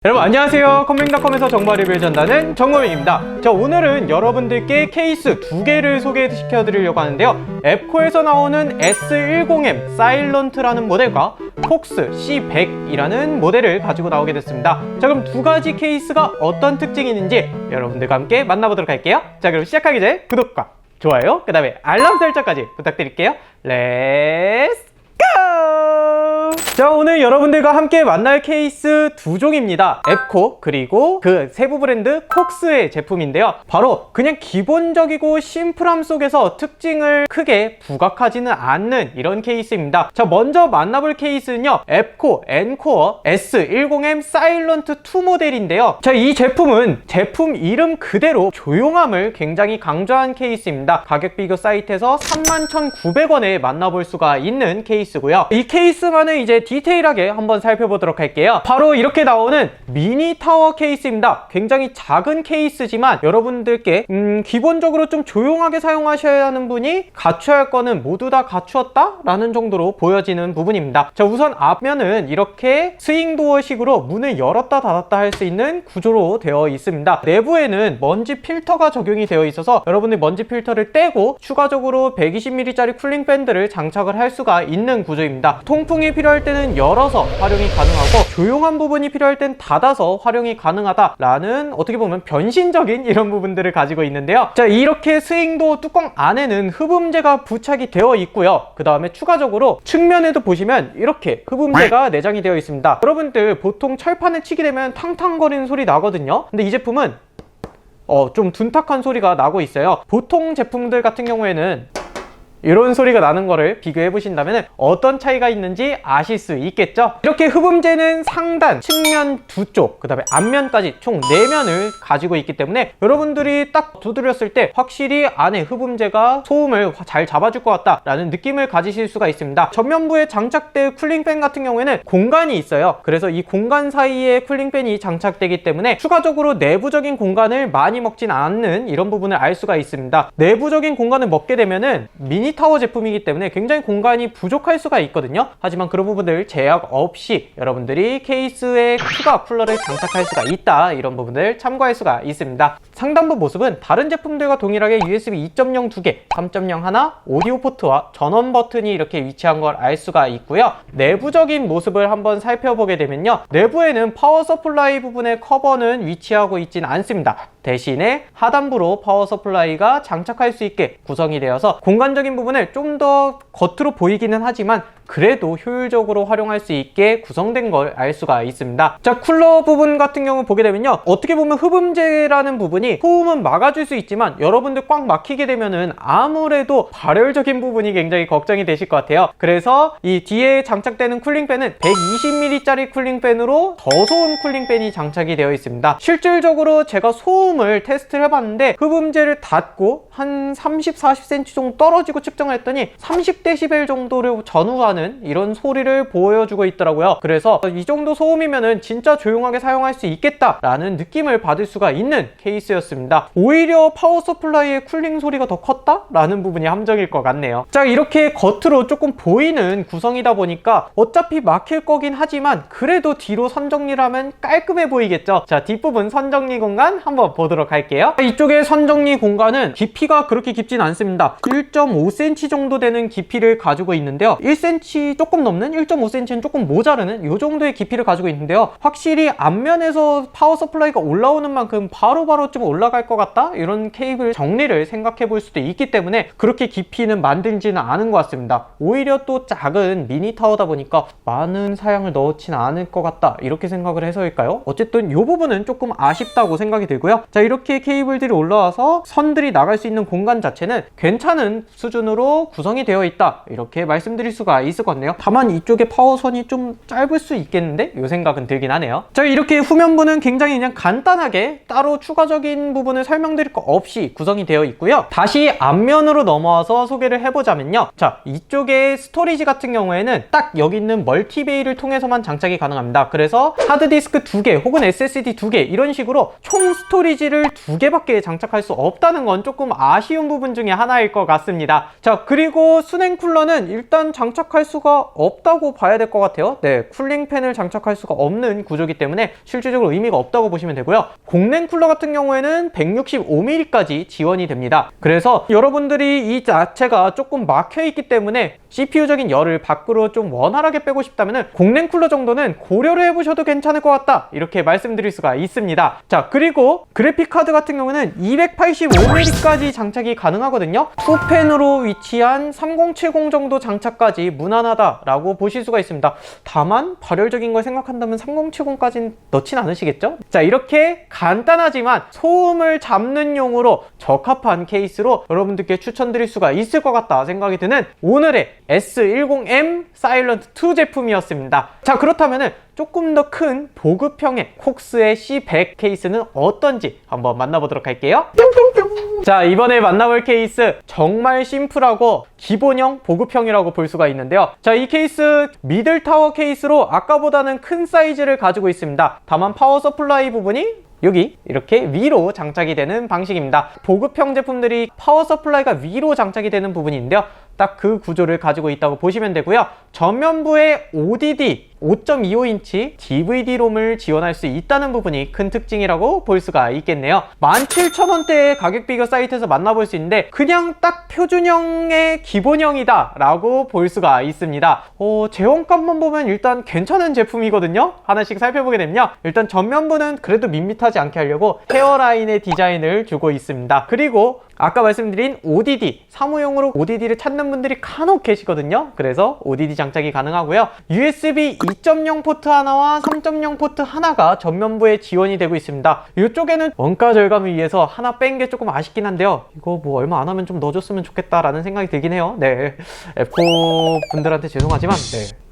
여러분 안녕하세요. 컴맹닷컴에서 정보 리뷰를 전다는 정범입니다. 자, 오늘은 여러분들께 케이스 두 개를 소개시켜 드리려고 하는데요. 앱코에서 나오는 S10M 사일런트라는 모델과 폭스 C100이라는 모델을 가지고 나오게 됐습니다. 자, 그럼 두 가지 케이스가 어떤 특징이 있는지 여러분들과 함께 만나보도록 할게요. 자, 그럼 시작하기 전에 구독과 좋아요, 그 다음에 알람 설정까지 부탁드릴게요. 렛츠 고! 자, 오늘 여러분들과 함께 만날 케이스 두 종입니다. 앱코 그리고 그 세부 브랜드 콕스의 제품인데요. 바로 그냥 기본적이고 심플함 속에서 특징을 크게 부각하지는 않는 이런 케이스입니다. 자, 먼저 만나볼 케이스는요, 앱코 엔코어 S10M 사일런트 2 모델인데요. 자, 이 제품은 제품 이름 그대로 조용함을 굉장히 강조한 케이스입니다. 가격 비교 사이트에서 31,900원에 만나볼 수가 있는 케이스고요. 이 케이스만을 이제 디테일하게 한번 살펴보도록 할게요. 바로 이렇게 나오는 미니 타워 케이스입니다. 굉장히 작은 케이스지만 여러분들께 기본적으로 좀 조용하게 사용하셔야 하는 분이 갖춰야 할 거는 모두 다 갖추었다 라는 정도로 보여지는 부분입니다. 자, 우선 앞면은 이렇게 스윙도어 식으로 문을 열었다 닫았다 할 수 있는 구조로 되어 있습니다. 내부에는 먼지 필터가 적용이 되어 있어서 여러분들 먼지 필터를 떼고 추가적으로 120mm 짜리 쿨링 밴드를 장착을 할 수가 있는 구조입니다. 통풍이 필요할 때는 열어서 활용이 가능하고 조용한 부분이 필요할 땐 닫아서 활용이 가능하다라는 어떻게 보면 변신적인 이런 부분들을 가지고 있는데요. 자, 이렇게 스윙도어 뚜껑 안에는 흡음재가 부착이 되어 있고요. 그 다음에 추가적으로 측면에도 보시면 이렇게 흡음재가 내장이 되어 있습니다. 여러분들 보통 철판을 치게 되면 탕탕거리는 소리 나거든요. 근데 이 제품은 좀 둔탁한 소리가 나고 있어요. 보통 제품들 같은 경우에는 이런 소리가 나는 거를 비교해 보신다면 어떤 차이가 있는지 아실 수 있겠죠. 이렇게 흡음재는 상단, 측면 두 쪽, 그 다음에 앞면까지 총 4면을 가지고 있기 때문에 여러분들이 딱 두드렸을 때 확실히 안에 흡음재가 소음을 잘 잡아줄 것 같다 라는 느낌을 가지실 수가 있습니다. 전면부에 장착될 쿨링팬 같은 경우에는 공간이 있어요. 그래서 이 공간 사이에 쿨링팬이 장착되기 때문에 추가적으로 내부적인 공간을 많이 먹진 않는 이런 부분을 알 수가 있습니다. 내부적인 공간을 먹게 되면은 미니 타워 제품이기 때문에 굉장히 공간이 부족할 수가 있거든요. 하지만 그런 부분들 제약 없이 여러분들이 케이스에 추가 쿨러를 장착할 수가 있다, 이런 부분들 참고할 수가 있습니다. 상단부 모습은 다른 제품들과 동일하게 USB 2.0 2개, 3.0 하나, 오디오 포트와 전원 버튼이 이렇게 위치한 걸 알 수가 있고요. 내부적인 모습을 한번 살펴보게 되면요, 내부에는 파워 서플라이 부분의 커버는 위치하고 있진 않습니다. 대신에 하단부로 파워 서플라이가 장착할 수 있게 구성이 되어서 공간적인 부분을 좀 더 겉으로 보이기는 하지만 그래도 효율적으로 활용할 수 있게 구성된 걸 알 수가 있습니다. 자, 쿨러 부분 같은 경우 보게 되면요, 어떻게 보면 흡음재라는 부분이 소음은 막아줄 수 있지만 여러분들 꽉 막히게 되면은 아무래도 발열적인 부분이 굉장히 걱정이 되실 것 같아요. 그래서 이 뒤에 장착되는 쿨링팬은 120mm 짜리 쿨링팬으로 저소음 쿨링팬이 장착이 되어 있습니다. 실질적으로 제가 소음을 테스트를 해봤는데 흡음재를 닫고 한 30-40cm 정도 떨어지고 측정을 했더니 30dB 정도를 전후하는 이런 소리를 보여주고 있더라고요. 그래서 이 정도 소음이면은 진짜 조용하게 사용할 수 있겠다라는 느낌을 받을 수가 있는 케이스였습니다. 오히려 파워 서플라이의 쿨링 소리가 더 컸다라는 부분이 함정일 것 같네요. 자, 이렇게 겉으로 조금 보이는 구성이다 보니까 어차피 막힐 거긴 하지만 그래도 뒤로 선 정리를 하면 깔끔해 보이겠죠. 자, 뒷부분 선 정리 공간 한번 보도록 할게요. 이쪽에 선 정리 공간은 깊이가 그렇게 깊진 않습니다. 1.5cm 정도 되는 깊이를 가지고 있는데요, 1cm 조금 넘는 1.5cm는 조금 모자르는 이 정도의 깊이를 가지고 있는데요, 확실히 앞면에서 파워 서플라이가 올라오는 만큼 바로바로 좀 올라갈 것 같다, 이런 케이블 정리를 생각해 볼 수도 있기 때문에 그렇게 깊이는 만들지는 않은 것 같습니다. 오히려 또 작은 미니 타워다 보니까 많은 사양을 넣지는 않을 것 같다, 이렇게 생각을 해서일까요? 어쨌든 이 부분은 조금 아쉽다고 생각이 들고요. 자, 이렇게 케이블들이 올라와서 선들이 나갈 수 있는 공간 자체는 괜찮은 수준으로 구성이 되어 있다, 이렇게 말씀드릴 수가 있을 것 같네요. 다만 이쪽에 파워선이 좀 짧을 수 있겠는데 이 생각은 들긴 하네요. 자, 이렇게 후면부는 굉장히 그냥 간단하게 따로 추가적인 부분을 설명드릴 거 없이 구성이 되어 있고요. 다시 앞면으로 넘어와서 소개를 해보자면요, 자, 이쪽에 스토리지 같은 경우에는 딱 여기 있는 멀티베이를 통해서만 장착이 가능합니다. 그래서 하드디스크 2개 혹은 SSD 2개 이런 식으로 총 스토리지를 2개밖에 장착할 수 없다는 건 조금 아쉬운 부분 중에 하나일 것 같습니다. 자, 그리고 순행 쿨러는 일단 장착할 장착할 수가 없다고 봐야 될 것 같아요. 네, 쿨링팬을 장착할 수가 없는 구조이기 때문에 실질적으로 의미가 없다고 보시면 되고요. 공랭 쿨러 같은 경우에는 165mm까지 지원이 됩니다. 그래서 여러분들이 이 자체가 조금 막혀있기 때문에 CPU적인 열을 밖으로 좀 원활하게 빼고 싶다면 공랭 쿨러 정도는 고려를 해보셔도 괜찮을 것 같다, 이렇게 말씀드릴 수가 있습니다. 자, 그리고 그래픽카드 같은 경우는 285mm까지 장착이 가능하거든요. 투펜으로 위치한 3070 정도 장착까지 무난하다라고 보실 수가 있습니다. 다만 발열적인 걸 생각한다면 3070까지는 넣진 않으시겠죠? 자, 이렇게 간단하지만 소음을 잡는 용으로 적합한 케이스로 여러분들께 추천드릴 수가 있을 것 같다 생각이 드는 오늘의 S10M 사일런트2 제품이었습니다. 자, 그렇다면 조금 더 큰 보급형의 콕스의 C100 케이스는 어떤지 한번 만나보도록 할게요. 자, 이번에 만나볼 케이스 정말 심플하고 기본형 보급형이라고 볼 수가 있는데요. 자, 이 케이스 미들타워 케이스로 아까보다는 큰 사이즈를 가지고 있습니다. 다만 파워 서플라이 부분이 여기 이렇게 위로 장착이 되는 방식입니다. 보급형 제품들이 파워 서플라이가 위로 장착이 되는 부분인데요, 딱 그 구조를 가지고 있다고 보시면 되고요. 전면부에 ODD 5.25인치 DVD롬을 지원할 수 있다는 부분이 큰 특징이라고 볼 수가 있겠네요. 17,000원대의 가격 비교 사이트에서 만나볼 수 있는데 그냥 딱 표준형의 기본형이다 라고 볼 수가 있습니다. 제형값만 보면 일단 괜찮은 제품이거든요. 하나씩 살펴보게 되면요, 일단 전면부는 그래도 밋밋하지 않게 하려고 헤어라인의 디자인을 주고 있습니다. 그리고 아까 말씀드린 ODD, 사무용으로 ODD를 찾는 분들이 간혹 계시거든요. 그래서 ODD 장착이 가능하고요. USB 2.0 포트 하나와 3.0 포트 하나가 전면부에 지원이 되고 있습니다. 이쪽에는 원가 절감을 위해서 하나 뺀 게 조금 아쉽긴 한데요, 이거 뭐 얼마 안 하면 좀 넣어줬으면 좋겠다라는 생각이 들긴 해요. 네, 앱코 분들한테 죄송하지만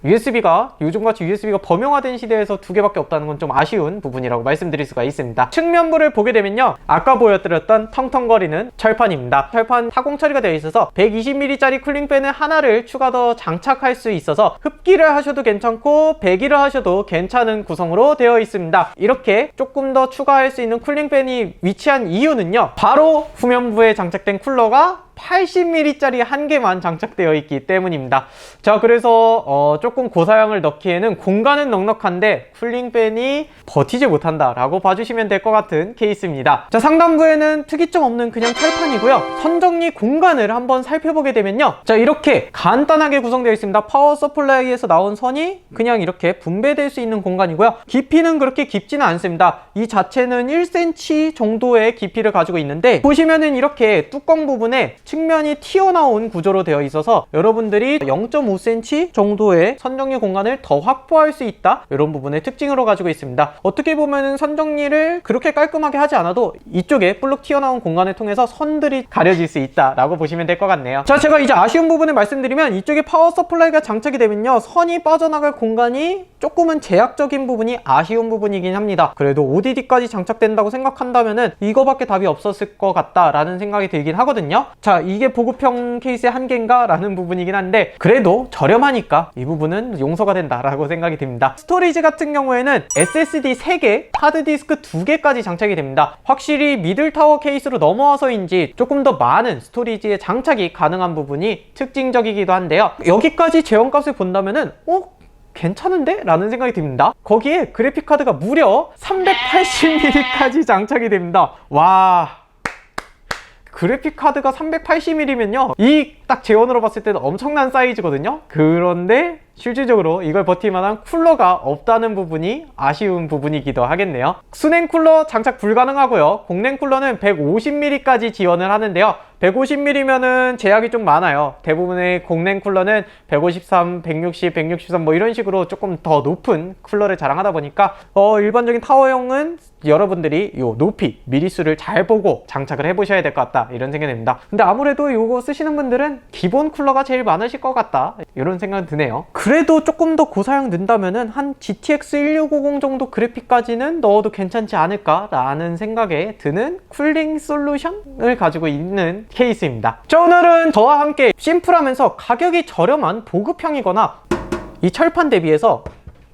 USB가 요즘같이 USB가 범용화된 시대에서 두 개밖에 없다는 건 좀 아쉬운 부분이라고 말씀드릴 수가 있습니다. 측면부를 보게 되면요, 아까 보여드렸던 텅텅거리는 철판입니다. 철판 타공 처리가 되어 있어서 120mm짜리 쿨링팬을 하나를 추가 더 장착할 수 있어서 흡기를 하셔도 괜찮고 배기를 하셔도 괜찮은 구성으로 되어 있습니다. 이렇게 조금 더 추가할 수 있는 쿨링팬이 위치한 이유는요, 바로 후면부에 장착된 쿨러가 80mm짜리 한 개만 장착되어 있기 때문입니다. 자, 그래서 조금 고사양을 넣기에는 공간은 넉넉한데 쿨링팬이 버티지 못한다 라고 봐주시면 될 것 같은 케이스입니다. 자, 상단부에는 특이점 없는 그냥 철판이고요. 선정리 공간을 한번 살펴보게 되면요, 자, 이렇게 간단하게 구성되어 있습니다. 파워 서플라이에서 나온 선이 그냥 이렇게 분배될 수 있는 공간이고요. 깊이는 그렇게 깊지는 않습니다. 이 자체는 1cm 정도의 깊이를 가지고 있는데 보시면은 이렇게 뚜껑 부분에 측면이 튀어나온 구조로 되어 있어서 여러분들이 0.5cm 정도의 선정리 공간을 더 확보할 수 있다, 이런 부분의 특징으로 가지고 있습니다. 어떻게 보면은 선정리를 그렇게 깔끔하게 하지 않아도 이쪽에 볼록 튀어나온 공간을 통해서 선들이 가려질 수 있다라고 보시면 될 것 같네요. 자, 제가 이제 아쉬운 부분을 말씀드리면 이쪽에 파워 서플라이가 장착이 되면요, 선이 빠져나갈 공간이 조금은 제약적인 부분이 아쉬운 부분이긴 합니다. 그래도 ODD까지 장착된다고 생각한다면은 이거밖에 답이 없었을 것 같다라는 생각이 들긴 하거든요. 자, 이게 보급형 케이스의 한계인가? 라는 부분이긴 한데 그래도 저렴하니까 이 부분은 용서가 된다라고 생각이 듭니다. 스토리지 같은 경우에는 SSD 3개, 하드디스크 2개까지 장착이 됩니다. 확실히 미들타워 케이스로 넘어와서인지 조금 더 많은 스토리지에 장착이 가능한 부분이 특징적이기도 한데요, 여기까지 제형값을 본다면은 괜찮은데? 라는 생각이 듭니다. 거기에 그래픽카드가 무려 380mm까지 장착이 됩니다. 와, 그래픽카드가 380mm면요, 이 딱 제원으로 봤을 때는 엄청난 사이즈거든요. 그런데 실질적으로 이걸 버틸 만한 쿨러가 없다는 부분이 아쉬운 부분이기도 하겠네요. 순행 쿨러 장착 불가능하고요. 공랭 쿨러는 150mm까지 지원을 하는데요, 150mm면은 제약이 좀 많아요. 대부분의 공랭 쿨러는 153, 160, 163 뭐 이런 식으로 조금 더 높은 쿨러를 자랑하다 보니까 일반적인 타워형은 여러분들이 요 높이 미리수를 잘 보고 장착을 해보셔야 될 것 같다, 이런 생각이 듭니다. 근데 아무래도 이거 쓰시는 분들은 기본 쿨러가 제일 많으실 것 같다, 이런 생각이 드네요. 그래도 조금 더 고사양 는다면은 한 GTX 1650 정도 그래픽까지는 넣어도 괜찮지 않을까 라는 생각에 드는 쿨링 솔루션을 가지고 있는 케이스입니다. 자, 오늘은 저와 함께 심플하면서 가격이 저렴한 보급형이거나 이 철판 대비해서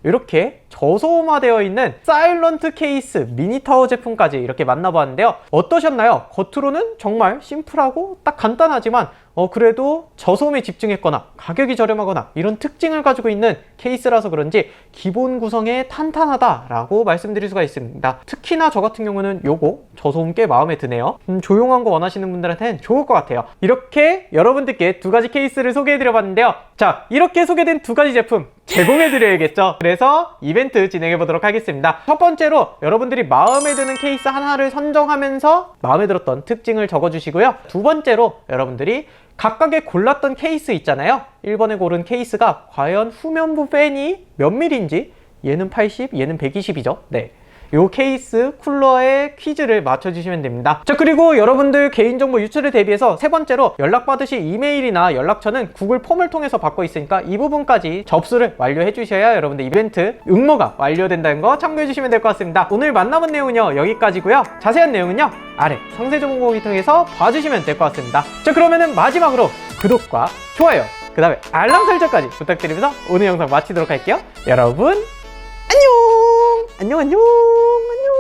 이렇게 저소음화되어 있는 사일런트 케이스 미니타워 제품까지 이렇게 만나봤는데요, 어떠셨나요? 겉으로는 정말 심플하고 딱 간단하지만 그래도 저소음에 집중했거나 가격이 저렴하거나 이런 특징을 가지고 있는 케이스라서 그런지 기본 구성에 탄탄하다라고 말씀드릴 수가 있습니다. 특히나 저 같은 경우는 요거 저소음 꽤 마음에 드네요. 조용한 거 원하시는 분들한테는 좋을 것 같아요. 이렇게 여러분들께 두 가지 케이스를 소개해드려 봤는데요. 자, 이렇게 소개된 두 가지 제품 제공해드려야겠죠. 그래서 이벤트 진행해보도록 하겠습니다. 첫 번째로 여러분들이 마음에 드는 케이스 하나를 선정하면서 마음에 들었던 특징을 적어주시고요. 두 번째로 여러분들이 각각의 골랐던 케이스 있잖아요. 1번에 고른 케이스가 과연 후면부 팬이 몇 밀인지, 얘는 80, 얘는 120이죠. 네. 요 케이스 쿨러의 퀴즈를 맞춰주시면 됩니다. 자, 그리고 여러분들 개인정보 유출을 대비해서 세 번째로 연락받으실 이메일이나 연락처는 구글 폼을 통해서 받고 있으니까 이 부분까지 접수를 완료해 주셔야 여러분들 이벤트 응모가 완료된다는 거 참고해 주시면 될 것 같습니다. 오늘 만나본 내용은요 여기까지고요. 자세한 내용은요 아래 상세 정보를 통해서 봐주시면 될 것 같습니다. 자, 그러면은 마지막으로 구독과 좋아요, 그 다음에 알람 설정까지 부탁드리면서 오늘 영상 마치도록 할게요. 여러분 안녕. 안녕.